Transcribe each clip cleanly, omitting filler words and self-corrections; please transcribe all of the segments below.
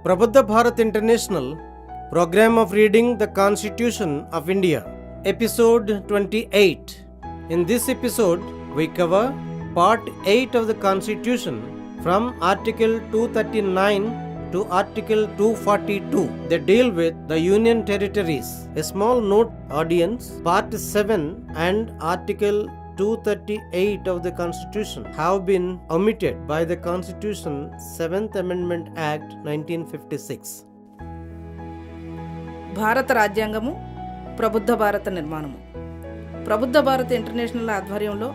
Prabhuddha Bharat International Program of Reading the Constitution of India, Episode 28. In this episode, we cover Part 8 of the Constitution from Article 239 to Article 242. They deal with the Union Territories. A small note, audience, Part 7 and Article 238 of the Constitution have been omitted by the Constitution 7th Amendment Act 1956. భారత రాజ్యాంగము ప్రబుద్ధ భారత నిర్మాణము. Prabuddha Bharat international ఆధ్వర్యంలో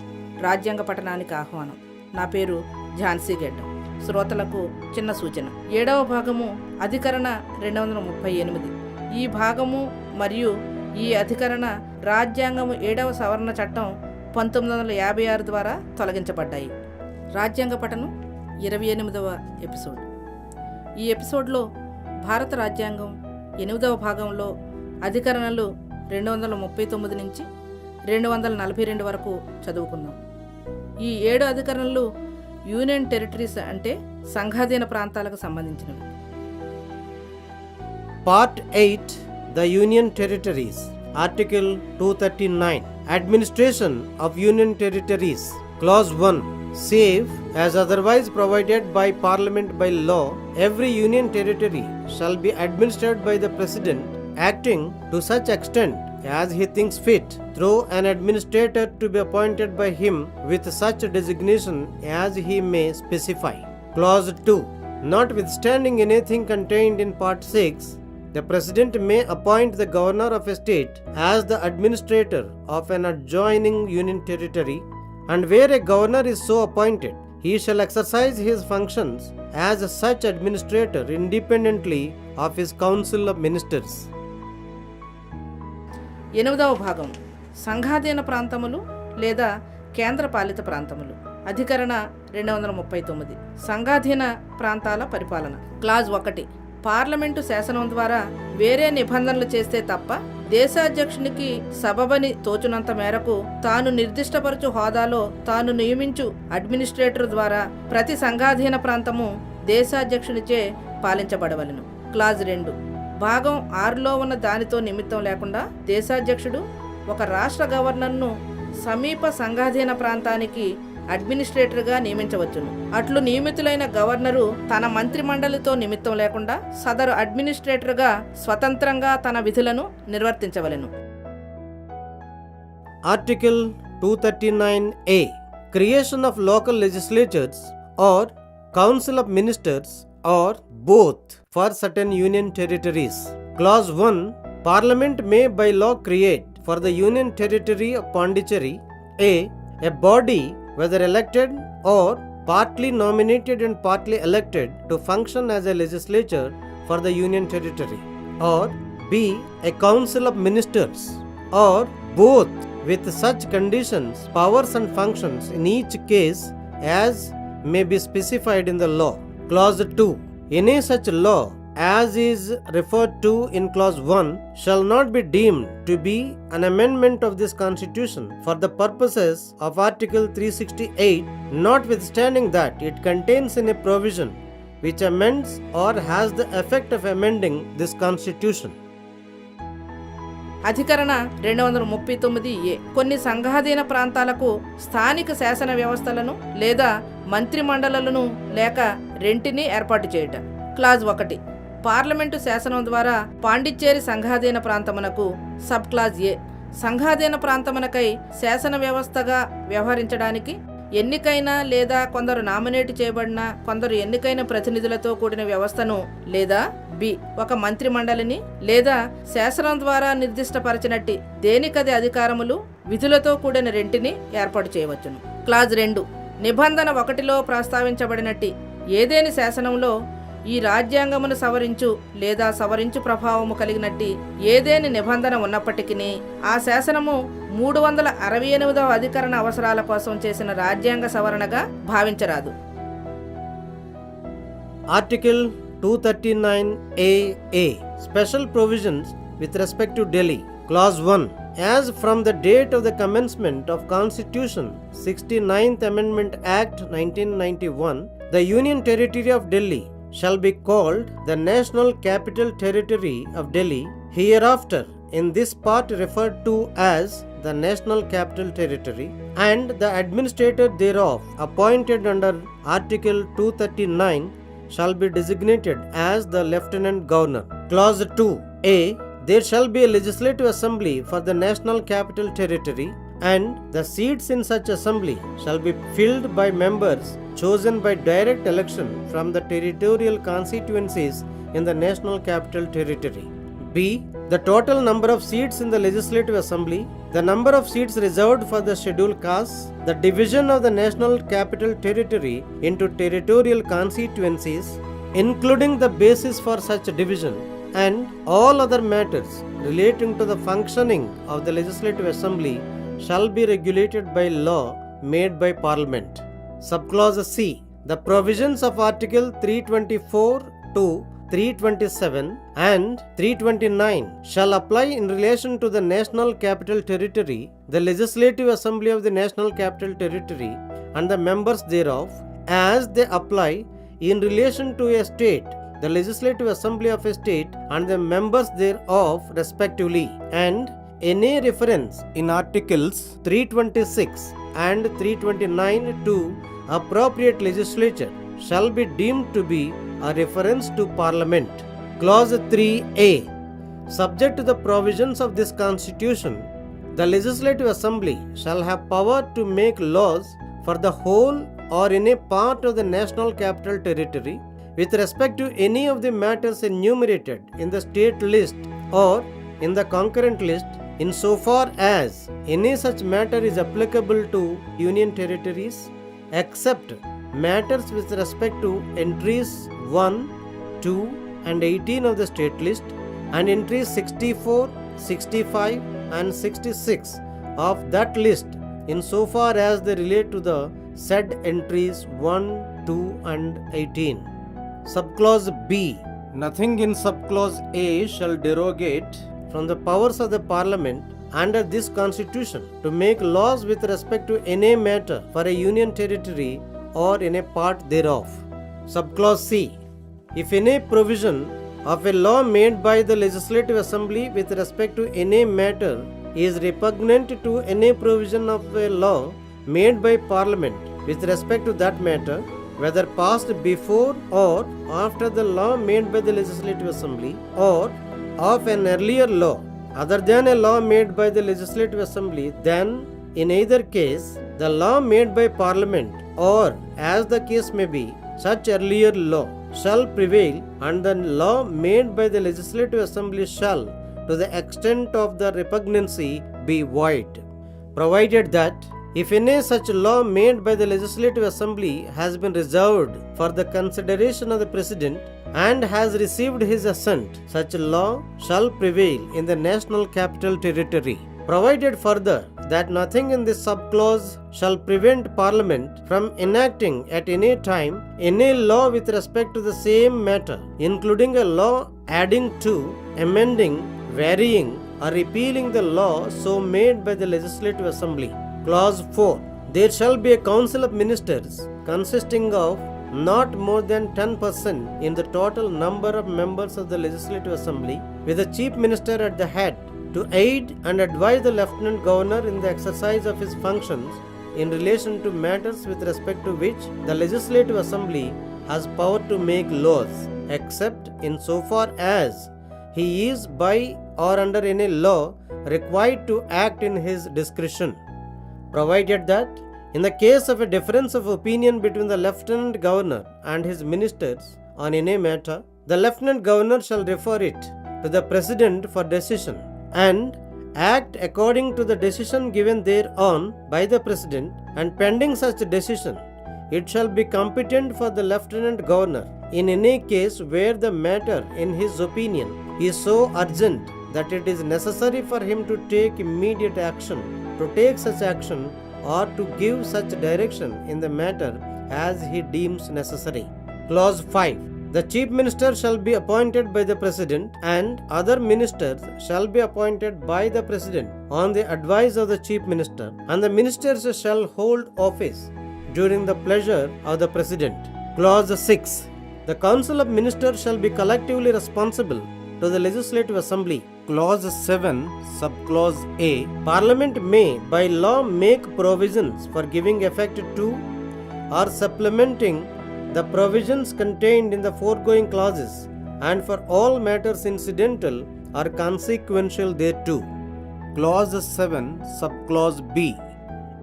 రాజ్యాంగ పఠనానికి ఆహ్వానం. నా పేరు ఝాన్సీ గెడ్డం. శ్రోతలకు చిన్న సూచన. 7వ భాగము అధికరణ 238. ఈ భాగము మరియు ఈ అధికరణ రాజ్యాంగము 7వ సవరణ చట్టం 1956 ద్వారా తొలగించబడ్డాయి. రాజ్యాంగ పఠనం 28వ ఎపిసోడ్. ఈ ఎపిసోడ్లో భారత రాజ్యాంగం 8వ భాగంలో అధికరణలు 239 నుంచి 242 వరకు చదువుకుందాం. ఈ 7 అధికరణలు యూనియన్ టెరిటరీస్ అంటే సంఘాధీన ప్రాంతాలకు సంబంధించినవి. Part 8 The Union Territories. Article 239 Administration of Union Territories. Clause 1 Save as otherwise provided by Parliament by law, every Union Territory shall be administered by the President, acting to such extent as he thinks fit, through an administrator to be appointed by him with such designation as he may specify. Clause 2 Notwithstanding anything contained in Part 6, the President may appoint the Governor of a state as the administrator of an adjoining Union Territory, and where a Governor is so appointed, he shall exercise his functions as such administrator independently of his Council of Ministers. 8వ భాగం సంఘాధీన ప్రాంతములు లేదా కేంద్ర పాలిత ప్రాంతములు. అధికరణ 239 సంఘాధీన ప్రాంతాల పరిపాలన. Clause 1 parliament శాసనం ద్వారా వేరే నిబంధనలు చేస్తే తప్ప దేశాధ్యక్షునికి సబబని తోచునంత మేరకు తాను నిర్దిష్టపరచు హోదాలో తాను నియమించు అడ్మినిస్ట్రేటర్ ద్వారా ప్రతి సంఘాధీన ప్రాంతము దేశాధ్యక్షునిచే పాలించబడవలెను. క్లాజ్ 2 భాగం 6లో ఉన్న దానితో నిమిత్తం లేకుండా దేశాధ్యక్షుడు ఒక రాష్ట్ర గవర్నర్ను సమీప సంఘాధీన ప్రాంతానికి అడ్మినిస్ట్రేటర్గా నియమించవచ్చును. అట్లు నియమితులైన గవర్నరు తన మంత్రి మండలితో నిమిత్తం లేకుండా సదరు అడ్మినిస్ట్రేటర్గా స్వతంత్రంగా తన విధులను నిర్వర్తించవలెను. Article 239A Creation of local legislatures or Council of Ministers or both for certain Union Territories. Clause 1 Parliament may by law create for the Union Territory of Pondicherry a body whether elected or partly nominated and partly elected to function as a legislature for the Union Territory, or b a council of ministers, or both with such conditions, powers and functions in each case as may be specified in the law. Clause 2 Any such law as is referred to in Clause 1 shall not be deemed to be an amendment of this Constitution for the purposes of Article 368, notwithstanding that it contains any provision which amends or has the effect of amending this Constitution. అధికరణ 239A కొన్ని సంఘాధీన ప్రాంతాలకు స్థానిక శాసన వ్యవస్థలను లేదా మంత్రి మండలులను లేక రెంటిని ఏర్పాటు చేయుట. క్లాజ్ 1 పార్లమెంటు శాసనం ద్వారా పాండిచ్చేరి సంఘాధీన ప్రాంతమునకు. సబ్ క్లాజ్ ఏ సంఘాధీన ప్రాంతమునకై శాసన వ్యవస్థగా వ్యవహరించడానికి ఎన్నికైన లేదా కొందరు నామినేట్ చేయబడిన కొందరు ఎన్నికైన ప్రతినిధులతో కూడిన వ్యవస్థను, లేదా బి ఒక మంత్రి మండలిని లేదా శాసనం ద్వారా నిర్దిష్టపరచినట్టి దేనికది అధికారములు విధులతో కూడిన రెంటిని ఏర్పాటు చేయవచ్చును. క్లాజ్ 2 నిబంధన 1లో ప్రస్తావించబడినట్టి ఏదేని శాసనంలో ఈ రాజ్యాంగమును సవరించు లేదా సవరించు ప్రభావము కలిగినట్టి ఏదేని నిబంధన ఉన్నప్పటికీ ఆ శాసనము 368వ అధికరణ అవసరాల కోసం చేసిన రాజ్యాంగ సవరణగా భావించరాదు. Article 239AA Special Provisions with respect to Delhi. Clause 1 As from the date of the commencement of Constitution 69th Amendment Act 1991, the Union Territory of Delhi shall be called the National Capital Territory of Delhi, hereafter in this part referred to as the National Capital Territory, and the administrator thereof appointed under Article 239 shall be designated as the Lieutenant Governor. Clause 2a. There shall be a legislative assembly for the National Capital Territory, and the seats in such assembly shall be filled by members chosen by direct election from the territorial constituencies in the National Capital Territory. B. The total number of seats in the Legislative Assembly, the number of seats reserved for the scheduled castes, the division of the National Capital Territory into territorial constituencies, including the basis for such division, and all other matters relating to the functioning of the Legislative Assembly shall be regulated by law made by Parliament. Subclause C. The provisions of Article 324 to 327 and 329 shall apply in relation to the National Capital Territory, the Legislative Assembly of the National Capital Territory, and the members thereof, as they apply in relation to a state, the Legislative Assembly of a state, and the members thereof respectively, and any reference in Articles 326 and 329 to appropriate legislature shall be deemed to be a reference to Parliament. Clause 3a. Subject to the provisions of this Constitution, the Legislative Assembly shall have power to make laws for the whole or in a part of the National Capital Territory with respect to any of the matters enumerated in the state list or in the concurrent list, insofar as any such matter is applicable to Union territories, except matters with respect to entries 1, 2 and 18 of the state list, and entries 64, 65 and 66 of that list, insofar as they relate to the said entries 1, 2 and 18. Subclause B. Nothing in subclause A shall derogate from the powers of the Parliament under this Constitution to make laws with respect to any matter for a Union territory or in a part thereof. Subclause C. If any provision of a law made by the Legislative Assembly with respect to any matter is repugnant to any provision of a law made by Parliament with respect to that matter, whether passed before or after the law made by the Legislative Assembly, or of an earlier law other than a law made by the Legislative Assembly, then in either case the law made by Parliament, or as the case may be, such earlier law shall prevail, and the law made by the Legislative Assembly shall, to the extent of the repugnancy, be void, provided that if any such law made by the Legislative Assembly has been reserved for the consideration of the President and has received his assent, such law shall prevail in the National Capital Territory. Provided further that nothing in this subclause shall prevent Parliament from enacting at any time any law with respect to the same matter, including a law adding to, amending, varying, or repealing the law so made by the Legislative Assembly. Clause 4. There shall be a council of ministers consisting of not more than 10% in the total number of members of the Legislative Assembly, with the Chief Minister at the head, to aid and advise the Lieutenant Governor in the exercise of his functions in relation to matters with respect to which the Legislative Assembly has power to make laws, except in so far as he is by or under any law required to act in his discretion. Provided that, in the case of a difference of opinion between the Lieutenant Governor and his ministers on any matter, the Lieutenant Governor shall refer it to the President for decision, and act according to the decision given thereon by the President, and pending such decision, it shall be competent for the Lieutenant Governor in any case where the matter, in his opinion, is so urgent that it is necessary for him to take immediate action, to take such action or to give such direction in the matter as he deems necessary. Clause 5. The Chief Minister shall be appointed by the President, and other ministers shall be appointed by the President on the advice of the Chief Minister, and the ministers shall hold office during the pleasure of the President. Clause 6. The Council of Ministers shall be collectively responsible to the Legislative Assembly. Clause 7, subclause A. Parliament may by law make provisions for giving effect to or supplementing the provisions contained in the foregoing clauses and for all matters incidental or consequential thereto. Clause 7, subclause B.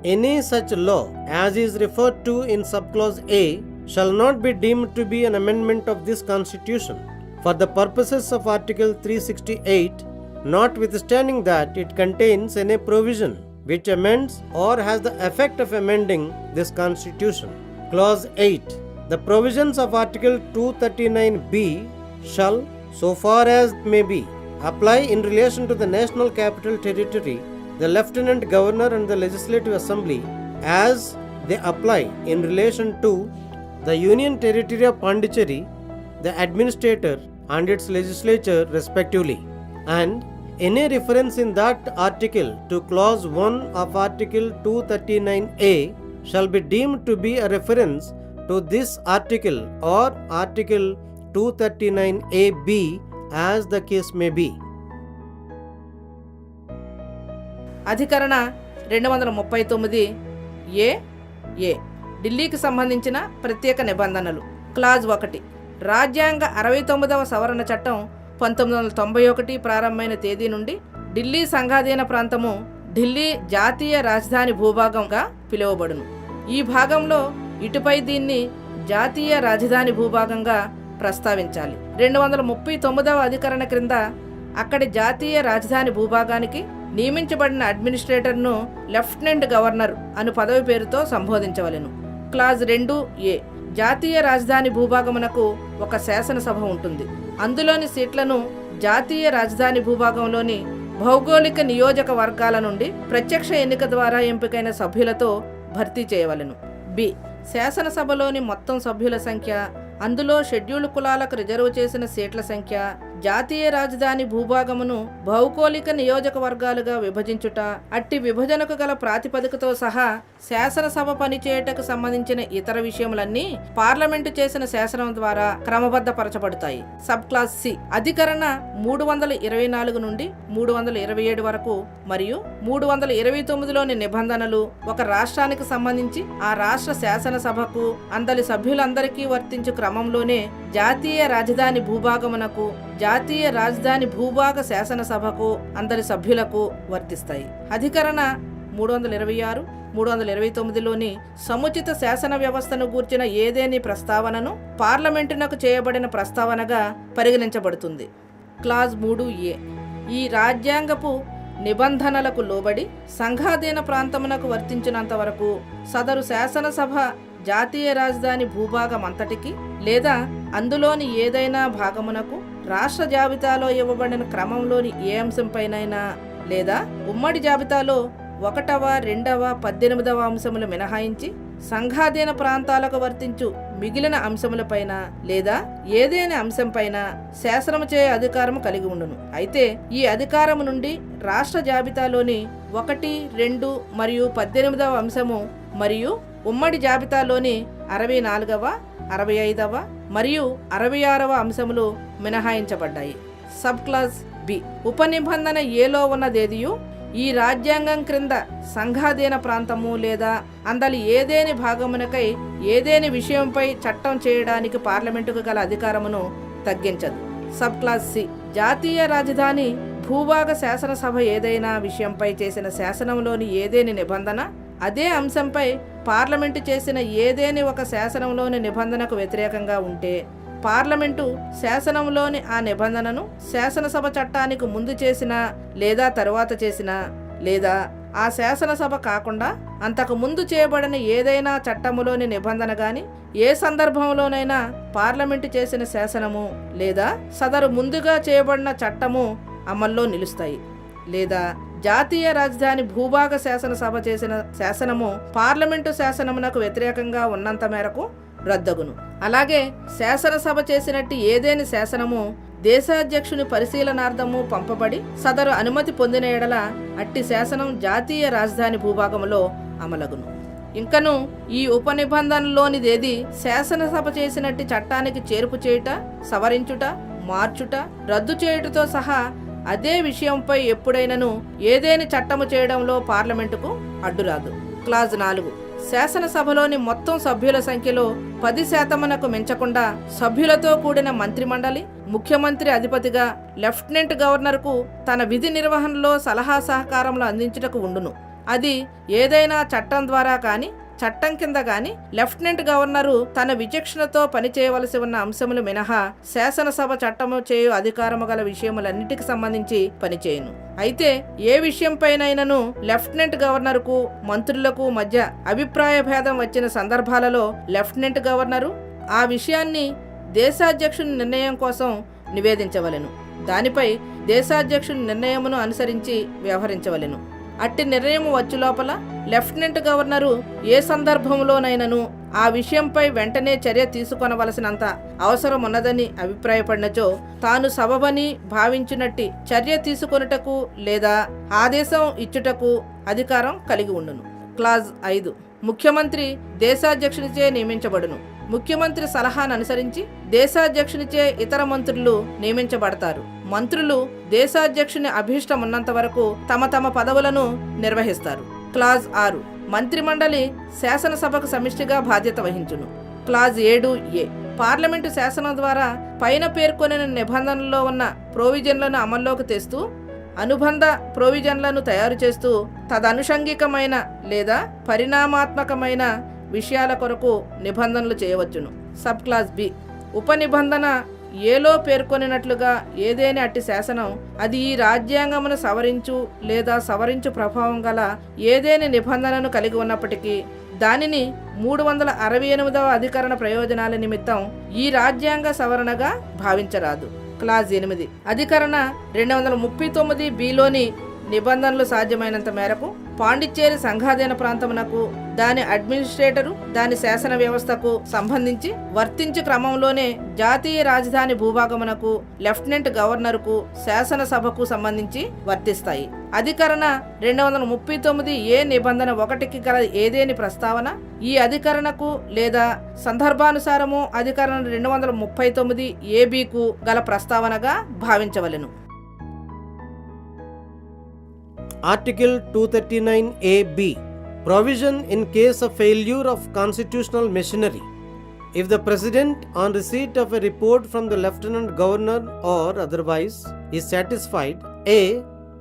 Any such law as is referred to in subclause A shall not be deemed to be an amendment of this Constitution for the purposes of Article 368, notwithstanding that it contains any provision which amends or has the effect of amending this Constitution. Clause 8. The provisions of Article 239B shall, so far as may be, apply in relation to the National Capital Territory, the Lieutenant Governor and the Legislative Assembly as they apply in relation to the Union Territory of Pondicherry, the Administrator and its Legislature respectively, and any reference in that article to Clause 1 of Article 239A shall be deemed to be a reference to this article or Article 239AB as the case may be. అధికరణ 239 ఏ ఢిల్లీకి సంబంధించిన ప్రత్యేక నిబంధనలు. Clause 1. రాజ్యాంగ 69వ సవరణ చట్టం 1991 ప్రారంభమైన తేదీ నుండి ఢిల్లీ సంఘాధీన ప్రాంతము ఢిల్లీ జాతీయ రాజధాని భూభాగంగా పిలువబడును. ఈ భాగంలో ఇటుపై దీన్ని జాతీయ రాజధాని భూభాగంగా ప్రస్తావించాలి. 239వ అధికరణ క్రింద అక్కడి జాతీయ రాజధాని భూభాగానికి నియమించబడిన అడ్మినిస్ట్రేటర్ను లెఫ్టినెంట్ గవర్నర్ అను పదవి పేరుతో సంబోధించవలెను. క్లాజ్ 2 జాతీయ రాజధాని భూభాగమునకు ఒక శాసనసభ ఉంటుంది. అందులోని సీట్లను జాతీయ రాజధాని భూభాగంలోని భౌగోళిక నియోజకవర్గాల నుండి ప్రత్యక్ష ఎన్నిక ద్వారా ఎంపికైన సభ్యులతో భర్తీ చేయవలెను. బి. శాసనసభలోని మొత్తం సభ్యుల సంఖ్య, అందులో షెడ్యూల్డ్ కులాలకు రిజర్వ్ చేసిన సీట్ల సంఖ్య, జాతీయ రాజధాని భూభాగమును భౌగోళిక నియోజకవర్గాలుగా విభజించుట, అట్టి విభజనకు గల ప్రాతిపదికతో సహా శాసనసభ పనిచేయటకు సంబంధించిన ఇతర విషయములన్నీ పార్లమెంటు చేసిన శాసనం ద్వారా క్రమబద్ధపరచబడతాయి. Sub class C. అధికరణ 324 నుండి 327 వరకు మరియు 329లోని నిబంధనలు ఒక రాష్ట్రానికి సంబంధించి ఆ రాష్ట్ర శాసనసభకు అందలి సభ్యులందరికీ వర్తించు క్రమంలోనే జాతీయ రాజధాని భూభాగమునకు జాతీయ రాజధాని భూభాగ శాసనసభకు అందరి సభ్యులకు వర్తిస్తాయి. అధికరణ 326, 329లోని సముచిత శాసన వ్యవస్థను గూర్చిన ఏదేని ప్రస్తావనను పార్లమెంటునకు చేయబడిన ప్రస్తావనగా పరిగణించబడుతుంది. క్లాజ్ 3 ఈ రాజ్యాంగపు నిబంధనలకు లోబడి సంఘాధీన ప్రాంతమునకు వర్తించినంత వరకు సదరు శాసనసభ జాతీయ రాజధాని భూభాగం అంతటికి లేదా అందులోని ఏదైనా భాగమునకు రాష్ట్ర జాబితాలో ఇవ్వబడిన క్రమంలోని ఏ అంశంపైనైనా లేదా ఉమ్మడి జాబితాలో 1వ, 2వ, 18వ అంశములు మినహాయించి సంఘాధీన ప్రాంతాలకు వర్తించు మిగిలిన అంశములపైన లేదా ఏదైనా అంశంపైన శాసనము చేయ అధికారము కలిగి ఉండును. అయితే ఈ అధికారము నుండి రాష్ట్ర జాబితాలోని 1, 2 మరియు 18వ అంశము మరియు ఉమ్మడి జాబితాలోని 64వ, 65వ మరియు 66వ అంశములు మినహాయించబడ్డాయి. Sub class B. ఉపనిబంధన ఏలో ఉన్నదేదియు ఈ రాజ్యాంగం క్రింద సంఘాధీన ప్రాంతము లేదా అందలి ఏదేని భాగమునకై ఏదేని విషయంపై చట్టం చేయడానికి పార్లమెంటుకు గల అధికారమును తగ్గించదు. Sub class C. జాతీయ రాజధాని భూభాగ శాసనసభ ఏదైనా విషయంపై చేసిన శాసనంలోని ఏదేని నిబంధన అదే అంశంపై పార్లమెంటు చేసిన ఏదేని ఒక శాసనంలోని నిబంధనకు వ్యతిరేకంగా ఉంటే పార్లమెంటు శాసనంలోని ఆ నిబంధనను శాసనసభ చట్టానికి ముందు చేసిన లేదా తరువాత చేసిన లేదా ఆ శాసనసభ కాకుండా అంతకు ముందు చేయబడిన ఏదైనా చట్టములోని నిబంధన గాని ఏ సందర్భంలోనైనా పార్లమెంటు చేసిన శాసనము లేదా సదరు ముందుగా చేయబడిన చట్టము అమల్లో నిలుస్తాయి. లేదా జాతీయ రాజధాని భూభాగ శాసనసభ చేసిన శాసనము పార్లమెంటు శాసనమునకు వ్యతిరేకంగా ఉన్నంత మేరకు రద్దగును. అలాగే శాసనసభ చేసినట్టు ఏదేని శాసనము దేశాధ్యక్షుని పరిశీలనార్థము పంపబడి సదరు అనుమతి పొందిన ఎడల అట్టి శాసనం జాతీయ రాజధాని భూభాగములో అమలగును. ఇంకను ఈ ఉపనిబంధనలోనిదేది శాసనసభ చేసినట్టి చట్టానికి చేర్పు చేయుట, సవరించుట, మార్చుట, రద్దు చేయుటతో సహా అదే విషయంపై ఎప్పుడైనను ఏదేని చట్టము చేయడంలో పార్లమెంటుకు అడ్డురాదు. క్లాజ్ 4. శాసనసభలోని మొత్తం సభ్యుల సంఖ్యలో 10% మించకుండా సభ్యులతో కూడిన మంత్రిమండలి ముఖ్యమంత్రి అధిపతిగా లెఫ్టినెంట్ గవర్నర్కు తన విధి నిర్వహణలో సలహా సహకారములు అందించుటకు ఉండును. అది ఏదైనా చట్టం ద్వారా కానీ చట్టం కింద గాని లెఫ్టినెంట్ గవర్నరు తన విచక్షణతో పనిచేయవలసి ఉన్న అంశములు మినహా శాసనసభ చట్టము చేయు అధికారము గల విషయములన్నిటికి సంబంధించి పనిచేయును. అయితే ఏ విషయంపైనైనను లెఫ్టినెంట్ గవర్నర్కు మంత్రులకు మధ్య అభిప్రాయ భేదం వచ్చిన సందర్భాలలో లెఫ్టినెంట్ గవర్నరు ఆ విషయాన్ని దేశాధ్యక్షుని నిర్ణయం కోసం నివేదించవలెను. దానిపై దేశాధ్యక్షుని నిర్ణయమును అనుసరించి వ్యవహరించవలెను. అట్టి నిర్ణయము వచ్చు లోపల లెఫ్టినెంట్ గవర్నరు ఏ సందర్భంలోనైనను ఆ విషయంపై వెంటనే చర్య తీసుకొనవలసినంత అవసరం ఉన్నదని అభిప్రాయపడినచో తాను సబబని భావించినట్టి చర్య తీసుకొనుటకు లేదా ఆదేశం ఇచ్చుటకు అధికారం కలిగి ఉండును. క్లాజ్ 5. ముఖ్యమంత్రి దేశాధ్యక్షునిచే నియమించబడును. ముఖ్యమంత్రి సలహాను అనుసరించి దేశాధ్యక్షునిచే ఇతర మంత్రులు నియమించబడతారు. మంత్రులు దేశాధ్యక్షుని అభీష్టం ఉన్నంత వరకు తమ తమ పదవులను నిర్వహిస్తారు. క్లాజ్ 6. మంత్రిమండలి శాసనసభకు సమిష్టిగా బాధ్యత వహించును. Clause 7A. పార్లమెంటు శాసనం ద్వారా పైన పేర్కొనిన నిబంధనల్లో ఉన్న ప్రొవిజన్లను అమల్లోకి తెస్తూ అనుబంధ ప్రొవిజన్లను తయారు చేస్తూ తదనుషంగికమైన లేదా పరిణామాత్మకమైన విషయాల కొరకు నిబంధనలు చేయవచ్చును. Sub class B. ఉపనిబంధన ఏలో పేర్కొనినట్లుగా ఏదేని అట్టి శాసనం అది ఈ రాజ్యాంగమును సవరించు లేదా సవరించు ప్రభావం గల ఏదేని నిబంధనను కలిగి ఉన్నప్పటికీ దానిని 368వ అధికరణ ప్రయోజనాల నిమిత్తం ఈ రాజ్యాంగ సవరణగా భావించరాదు. క్లాజ్ 8. అధికరణ 239Bలోని నిబంధనలు సాధ్యమైనంత మేరకు పాండిచ్చేరి సంఘాధీన ప్రాంతమునకు దాని అడ్మినిస్ట్రేటరు దాని శాసన వ్యవస్థకు సంబంధించి వర్తించు క్రమంలోనే జాతీయ రాజధాని భూభాగమునకు లెఫ్టినెంట్ గవర్నర్కు శాసనసభకు సంబంధించి వర్తిస్తాయి. అధికరణ 239A నిబంధన 1కి గల ఏదేని ప్రస్తావన ఈ అధికరణకు లేదా సందర్భానుసారము అధికరణ 239AB గల ప్రస్తావనగా భావించవలెను. Article 239AB. Provision in case of failure of constitutional machinery. If the President, on receipt of a report from the Lieutenant Governor or otherwise, is satisfied A.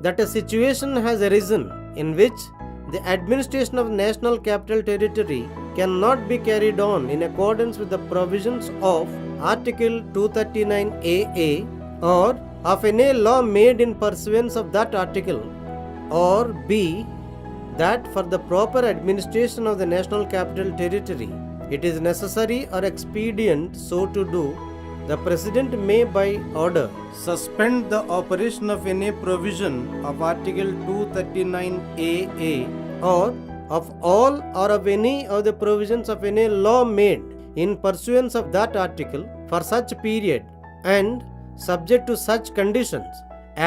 that a situation has arisen in which the administration of National Capital Territory cannot be carried on in accordance with the provisions of Article 239AA or of any law made in pursuance of that article, or B. that for the proper administration of the National Capital Territory it is necessary or expedient so to do, the President may by order suspend the operation of any provision of Article 239AA or of all or of any of the provisions of any law made in pursuance of that article for such period and subject to such conditions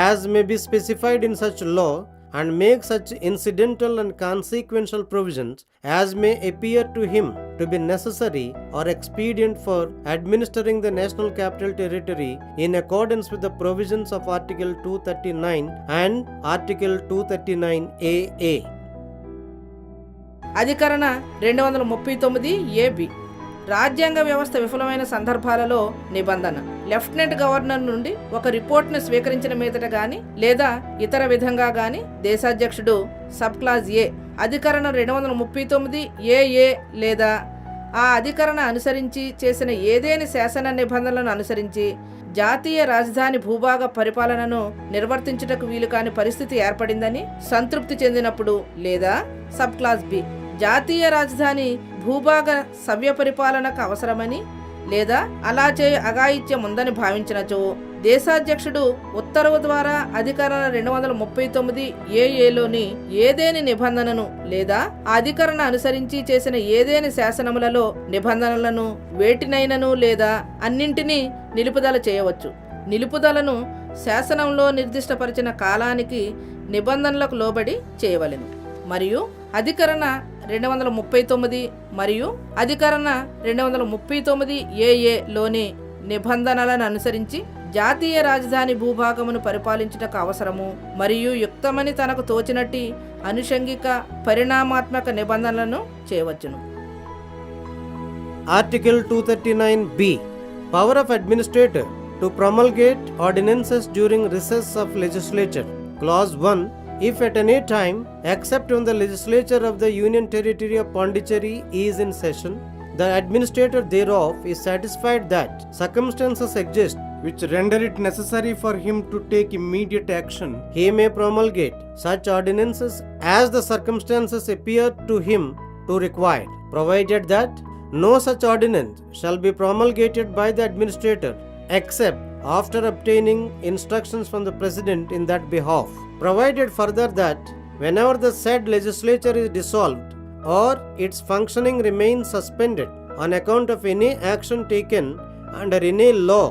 as may be specified in such law, and make such incidental and consequential provisions as may appear to him to be necessary or expedient for administering the National Capital Territory in accordance with the provisions of Article 239 and Article 239AA. అధికరణ 239AB. రాజ్యాంగ వ్యవస్థ విఫలమైన సందర్భాలలో నిబంధన lieutenant governor నుండి ఒక రిపోర్ట్ను స్వీకరించిన మీదట గాని లేదా ఇతర విధంగా గాని దేశాధ్యక్షుడు సబ్ క్లాజ్ A అధికరణ 239AA లేదా ఆ అధికరణ అనుసరించి చేసిన ఏదేని శాసన నిబంధనలను అనుసరించి జాతీయ రాజధాని భూభాగ పరిపాలనను నిర్వర్తించుటకు వీలు కాని పరిస్థితి ఏర్పడిందని సంతృప్తి చెందినప్పుడు లేదా సబ్ క్లాజ్ B జాతీయ రాజధాని భూభాగ సవ్య పరిపాలనకు అవసరమని లేదా అలా చేయ అఘాయిత్యం ఉందని భావించినచో దేశాధ్యక్షుడు ఉత్తర్వు ద్వారా అధికరణ 239AA ఏదేని నిబంధనను లేదా ఆ అధికరణ అనుసరించి చేసిన ఏదేని శాసనములలో నిబంధనలను వేటినైనను లేదా అన్నింటినీ నిలుపుదల చేయవచ్చు. నిలుపుదలను శాసనంలో నిర్దిష్టపరిచిన కాలానికి నిబంధనలకు లోబడి చేయవలెను. మరియు అధికరణ 239 మరియు అధికరణ 239 ఏఏలోని నిబంధనలను అనుసరించి జాతీయ రాజధాని భూభాగమును పరిపాలించుటకు అవసరము మరియు యుక్తమని తనకు తోచినట్టి అనుషంగిక పరిణామాత్మక నిబంధనలను చేయవచ్చును. Article 239B. Power of administrator to promulgate ordinances during recess of legislature. Clause 1. If at any time, except when the legislature of the Union Territory of Pondicherry is in session, the administrator thereof is satisfied that circumstances exist which render it necessary for him to take immediate action, he may promulgate such ordinances as the circumstances appear to him to require, provided that no such ordinance shall be promulgated by the administrator except after obtaining instructions from the President in that behalf. Provided further that whenever the said legislature is dissolved or its functioning remains suspended on account of any action taken under any law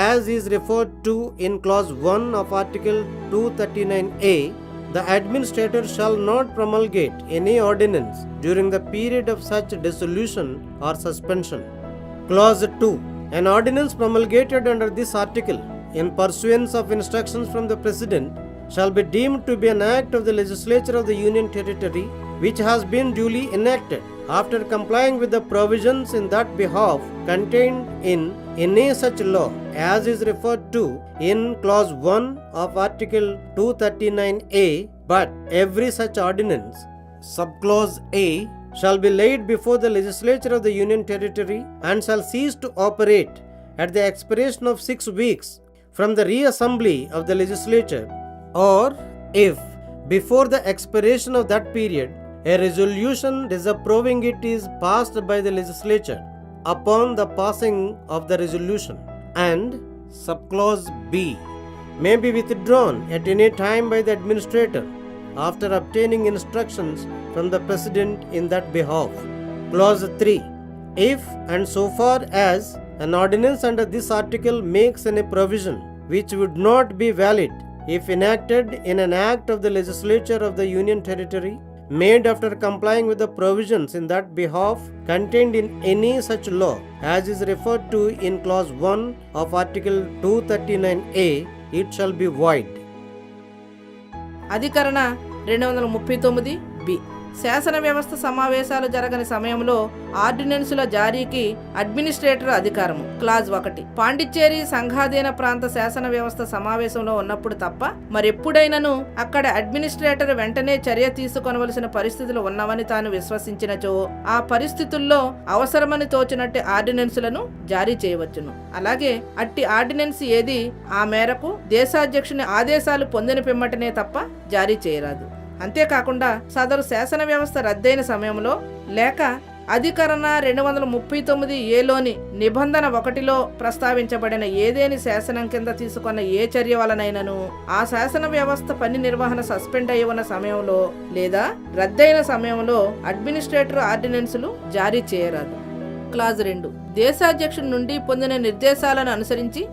as is referred to in clause 1 of article 239A, the administrator shall not promulgate any ordinance during the period of such dissolution or suspension. Clause 2. An ordinance promulgated under this article in pursuance of instructions from the President shall be deemed to be an act of the legislature of the Union Territory which has been duly enacted after complying with the provisions in that behalf contained in any such law as is referred to in clause 1 of article 239A, but every such ordinance, subclause A, shall be laid before the legislature of the Union Territory and shall cease to operate at the expiration of 6 weeks from the reassembly of the legislature, or if before the expiration of that period a resolution disapproving it is passed by the legislature upon the passing of the resolution, and subclause B may be withdrawn at any time by the administrator after obtaining instructions from the President in that behalf. Clause 3. If and so far as an ordinance under this article makes any provision which would not be valid if enacted in an act of the legislature of the Union Territory made after complying with the provisions in that behalf contained in any such law as is referred to in clause 1 of article 239A, it shall be void. అధికరణ 239B. శాసన వ్యవస్థ సమావేశాలు జరగని సమయంలో ఆర్డినెన్సుల జారీకి administrator అధికారము. Clause 1. Pondicherry సంఘాధీన ప్రాంత శాసన వ్యవస్థ సమావేశంలో ఉన్నప్పుడు తప్ప మరెప్పుడైనను అక్కడ అడ్మినిస్ట్రేటర్ వెంటనే చర్య తీసుకొనవలసిన పరిస్థితులు ఉన్నవని తాను విశ్వసించినచో ఆ పరిస్థితుల్లో అవసరమని తోచినట్టు ఆర్డినెన్సులను జారీ చేయవచ్చును. అలాగే అట్టి ఆర్డినెన్స్ ఏది ఆ మేరకు దేశాధ్యక్షుని ఆదేశాలు పొందిన పిమ్మటనే తప్ప జారీ చేయరాదు. అంతేకాకుండా సదరు శాసన వ్యవస్థ రద్దయిన సమయంలో లేక అధికరణ 239ఏలోని నిబంధన 1లో ప్రస్తావించబడిన ఏదేని శాసనం కింద తీసుకున్న ఏ చర్య వలనైనను ఆ శాసన వ్యవస్థ పని నిర్వహణ సస్పెండ్ అయి ఉన్న సమయంలో లేదా రద్దయిన సమయంలో అడ్మినిస్ట్రేటర్ ఆర్డినెన్సులు జారీ చేయరాదు. క్లాజ్ 2. దేశాధ్యక్షుడి నుండి పొందిన నిర్దేశాలను అనుసరించి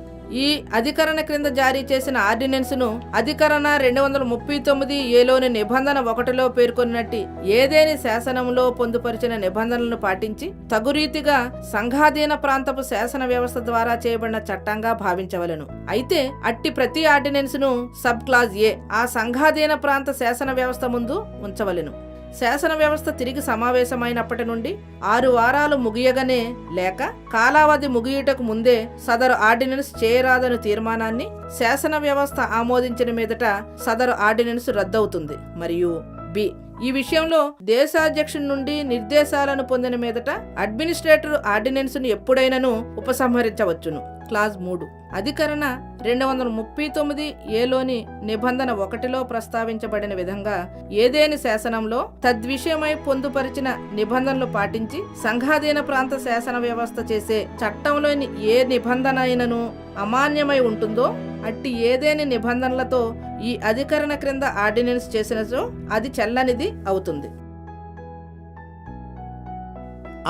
ఈ అధికరణ క్రింద జారీ చేసిన ఆర్డినెన్స్ను అధికరణ 239ఏలోని నిబంధన 1లో పేర్కొన్నట్టు ఏదేని శాసనంలో పొందుపరిచిన నిబంధనలను పాటించి తగురీతిగా సంఘాధీన ప్రాంతపు శాసన వ్యవస్థ ద్వారా చేయబడిన చట్టంగా భావించవలెను. అయితే అట్టి ప్రతి ఆర్డినెన్స్ను సబ్ క్లాజ్ ఏ ఆ సంఘాధీన ప్రాంత శాసన వ్యవస్థ ముందు ఉంచవలెను. శాసన వ్యవస్థ తిరిగి సమావేశమైనప్పటి నుండి 6 వారాలు ముగియగానే లేక కాలావధి ముగియుటకు ముందే సదరు ఆర్డినెన్స్ చేయరాదను తీర్మానాన్ని శాసన వ్యవస్థ ఆమోదించిన మీదట సదరు ఆర్డినెన్స్ రద్దవుతుంది. మరియు బి ఈ విషయంలో దేశాధ్యక్షుడి నుండి నిర్దేశాలను పొందిన మీదట అడ్మినిస్ట్రేటర్ ఆర్డినెన్స్ను ఎప్పుడైనను ఉపసంహరించవచ్చును. క్లాజ్ 3. అధికరణ 239ఏలోని నిబంధన 1లో ప్రస్తావించబడిన విధంగా ఏదేని శాసనంలో తద్విషయమై పొందుపరిచిన నిబంధనలు పాటించి సంఘాధీన ప్రాంత శాసన వ్యవస్థ చేసే చట్టంలోని ఏ నిబంధన అయినను అమాన్యమై ఉంటుందో అట్టి ఏదేని నిబంధనలతో ఈ అధికరణ క్రింద ఆర్డినెన్స్ చేసినచో అది చెల్లనిది అవుతుంది.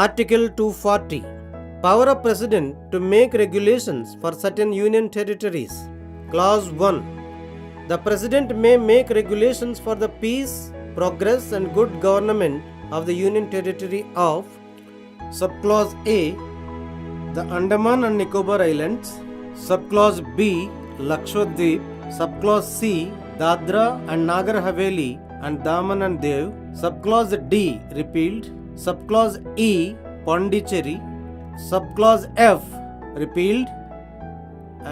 Article 240. Power of President to make regulations for certain Union territories. Clause 1. The President may make regulations for the peace, progress and good government of the Union Territory of Subclause A, the Andaman and Nicobar Islands, Subclause B, Lakshadweep, Subclause C, Dadra and Nagar Haveli and Daman and Diu, Subclause D repealed, Subclause E, Pondicherry, Subclause F repealed,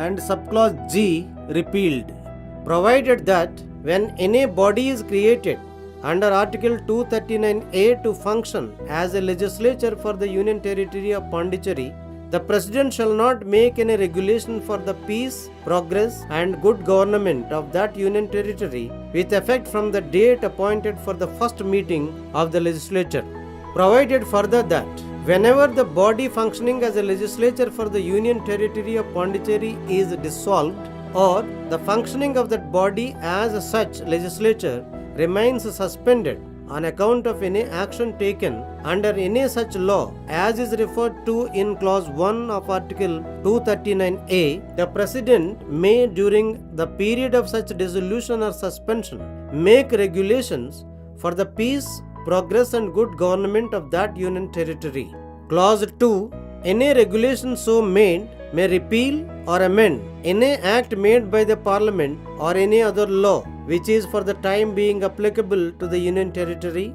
and Subclause G repealed, provided that when any body is created under Article 239A to function as a legislature for the Union Territory of Pondicherry, the President shall not make any regulation for the peace, progress and good government of that Union Territory with effect from the date appointed for the first meeting of the legislature. Provided further that whenever the body functioning as a legislature for the Union Territory of Pondicherry is dissolved, or the functioning of that body as such legislature remains suspended on account of any action taken under any such law as is referred to in clause 1 of Article 239A, the President may during the period of such dissolution or suspension make regulations for the peace, progress and good government of that Union Territory. Clause 2. Any regulation so made may repeal or amend any act made by the Parliament or any other law which is for the time being applicable to the Union Territory,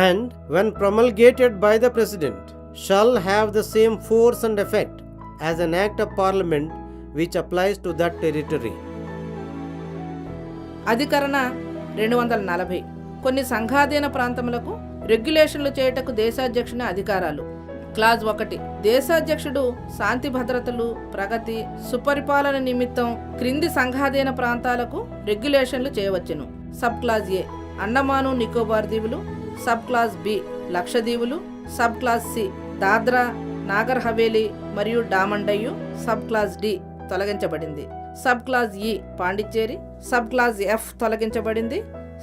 and when promulgated by the President shall have the same force and effect as an act of Parliament which applies to that territory. అధికరణ 240 కొన్ని సంఘాధీన ప్రాంతములకు రెగ్యులేషన్లు చేయుటకు దేశాధ్యక్షుని అధికారాలు. Clause 1. దేశాధ్యక్షుడు శాంతి భద్రతలు, ప్రగతి, సుపరిపాలన నిమిత్తం క్రింది సంఘాధీన ప్రాంతాలకు రెగ్యులేషన్లు చేయవచ్చును. Sub clause A Andaman Nicobar దీవులు, సబ్ క్లాజ్ బి లక్షద్వీపులు, sub clause C Dadra Nagar Haveli మరియు Daman Diu, sub clause D తొలగించబడింది. Sub clause E Pondicherry, sub clause F తొలగించబడింది,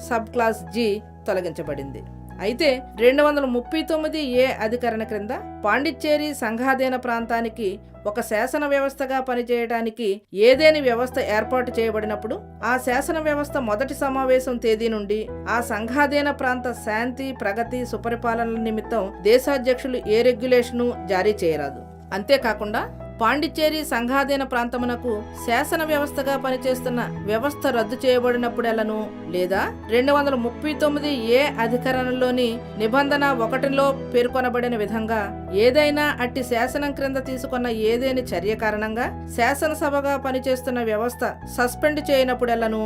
సబ్ క్లాజ్ జి తొలగించబడింది. అయితే 239A అధికరణ క్రింద పాండిచ్చేరి సంఘాధీన ప్రాంతానికి ఒక శాసన వ్యవస్థగా పనిచేయడానికి ఏదేని వ్యవస్థ ఏర్పాటు చేయబడినప్పుడు ఆ శాసన వ్యవస్థ మొదటి సమావేశం తేదీ నుండి ఆ సంఘాధీన ప్రాంత శాంతి, ప్రగతి, సుపరిపాలన నిమిత్తం దేశాధ్యక్షులు ఏ రెగ్యులేషను జారీ చేయరాదు. అంతేకాకుండా పాండిచ్చేరి సంఘాధీన ప్రాంతమునకు శాసన వ్యవస్థగా పనిచేస్తున్న వ్యవస్థ రద్దు చేయబడినప్పుడెల్లను లేదా 239A అధికరణలోని నిబంధన 1లో పేర్కొనబడిన విధంగా ఏదైనా అట్టి శాసనం క్రింద తీసుకున్న ఏదేని చర్య కారణంగా శాసనసభగా పనిచేస్తున్న వ్యవస్థ సస్పెండ్ చేయనప్పుడెల్లను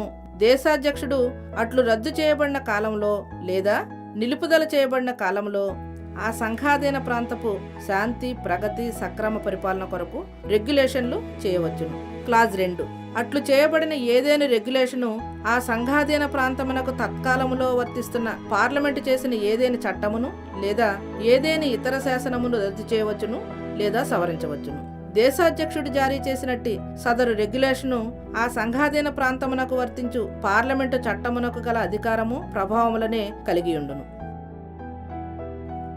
దేశాధ్యక్షుడు అట్లు రద్దు చేయబడిన కాలంలో లేదా నిలుపుదల చేయబడిన కాలంలో ఆ సంఘాధీన ప్రాంతపు శాంతి, ప్రగతి, సక్రమ పరిపాలన కొరకు రెగ్యులేషన్లు చేయవచ్చును. క్లాజ్ 2. అట్లు చేయబడిన ఏదేని రెగ్యులేషను ఆ సంఘాధీన ప్రాంతమునకు తత్కాలములో వర్తిస్తున్న పార్లమెంటు చేసిన ఏదేని చట్టమును లేదా ఏదేని ఇతర శాసనమును రద్దు చేయవచ్చును లేదా సవరించవచ్చును. దేశాధ్యక్షుడు జారీ చేసినట్టి సదరు రెగ్యులేషను ఆ సంఘాధీన ప్రాంతమునకు వర్తించు పార్లమెంటు చట్టమునకు గల అధికారము, ప్రభావములనే కలిగి ఉండును.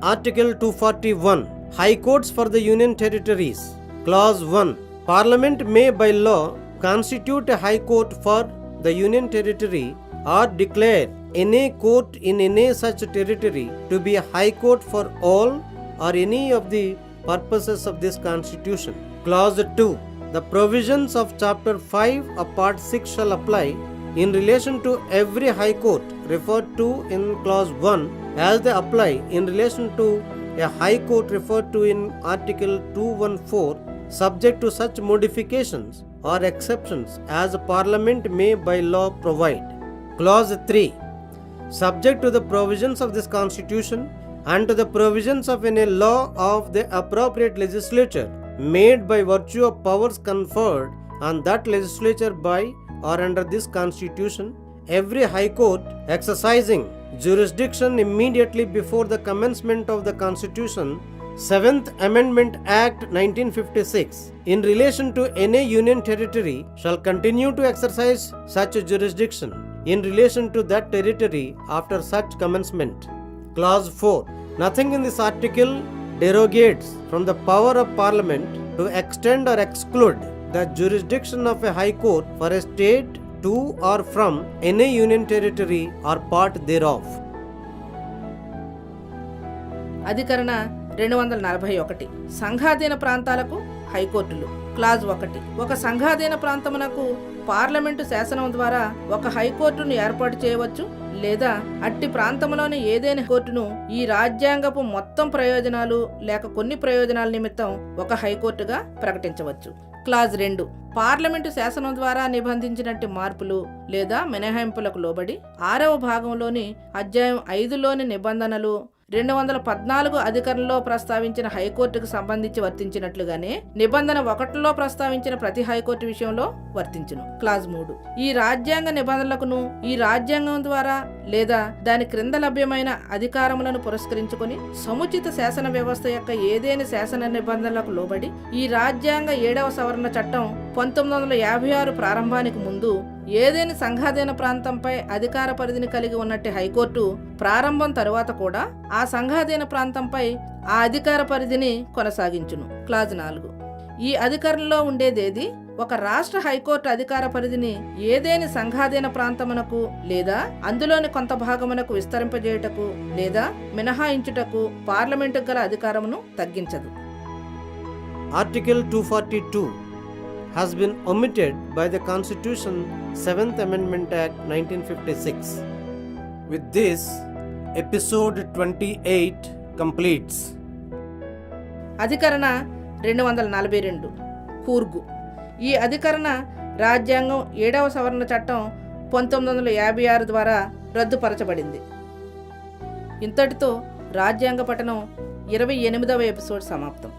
Article 241. High Courts for the Union Territories. Clause 1. Parliament may by law constitute a High Court for the Union Territory or declare any court in any such territory to be a High Court for all or any of the purposes of this Constitution. Clause 2. The provisions of Chapter 5 of Part 6 shall apply in relation to every High Court referred to in Clause 1 as they apply in relation to a High Court referred to in Article 214, subject to such modifications or exceptions as Parliament may by law provide. Clause 3. Subject to the provisions of this Constitution and to the provisions of any law of the appropriate legislature made by virtue of powers conferred on that legislature by or under this Constitution, every High Court exercising jurisdiction immediately before the commencement of the Constitution, 7th Amendment Act 1956, in relation to any Union Territory shall continue to exercise such jurisdiction in relation to that territory after such commencement. Clause 4. Nothing in this article derogates from the power of Parliament to extend or exclude the jurisdiction of a High Court for a state to or from any Union Territory or part thereof. అధికరణ 241. సంఘాధీన ప్రాంతాలకు హైకోర్టులు. Clause 1. ఒక సంఘాధీన ప్రాంతమునకు parliament శాసనం ద్వారా ఒక హైకోర్టును ఏర్పాటు చేయవచ్చు లేదా అట్టి ప్రాంతంలోని ఏదైనా కోర్టును ఈ రాజ్యాంగపు మొత్తం ప్రయోజనాలు లేక కొన్ని ప్రయోజనాల నిమిత్తం ఒక హైకోర్టుగా ప్రకటించవచ్చు. క్లాజ్ 2. పార్లమెంటు శాసనం ద్వారా నిబంధించినట్టు మార్పులు లేదా మినహాయింపులకు లోబడి 6వ భాగంలోని అధ్యాయం 5లోని నిబంధనలు 214 అధికరణలో ప్రస్తావించిన హైకోర్టుకు సంబంధించి వర్తించినట్లుగానే నిబంధన 1లో ప్రస్తావించిన ప్రతి హైకోర్టు విషయంలో వర్తించును. క్లాజ్ 3. ఈ రాజ్యాంగ నిబంధనలకును ఈ రాజ్యాంగం ద్వారా లేదా దాని క్రింద లభ్యమైన అధికారములను పురస్కరించుకొని సముచిత శాసన వ్యవస్థ యొక్క ఏదేని శాసన నిబంధనలకు లోబడి ఈ రాజ్యాంగ 7వ సవరణ చట్టం 1956 ప్రారంభానికి ముందు ఏదేని సంఘాధీన ప్రాంతంపై అధికార పరిధిని కలిగి ఉన్నట్టు హైకోర్టు ప్రారంభం తరువాత కూడా ఆ సంఘాధీన ప్రాంతంపై ఆ అధికార పరిధిని కొనసాగించును. క్లాజ్ 4. ఈ అధికారంలో ఉండేదేది ఒక రాష్ట్ర హైకోర్టు అధికార పరిధిని ఏదేని సంఘాధీన ప్రాంతమునకు లేదా అందులోని కొంత భాగమునకు విస్తరింపజేయుటకు లేదా మినహాయించుటకు పార్లమెంటుకు గల అధికారమును తగ్గించదు. Article 242 has been omitted by the Constitution 7th Amendment Act 1956. With this, episode 28 completes. అధికరణ 242. కూర్గు. ఈ అధికరణ రాజ్యాంగం 7వ సవరణ చట్టం 1956 ద్వారా రద్దుపరచబడింది. ఇంతటితో రాజ్యాంగ పఠనం 28వ ఎపిసోడ్ సమాప్తం.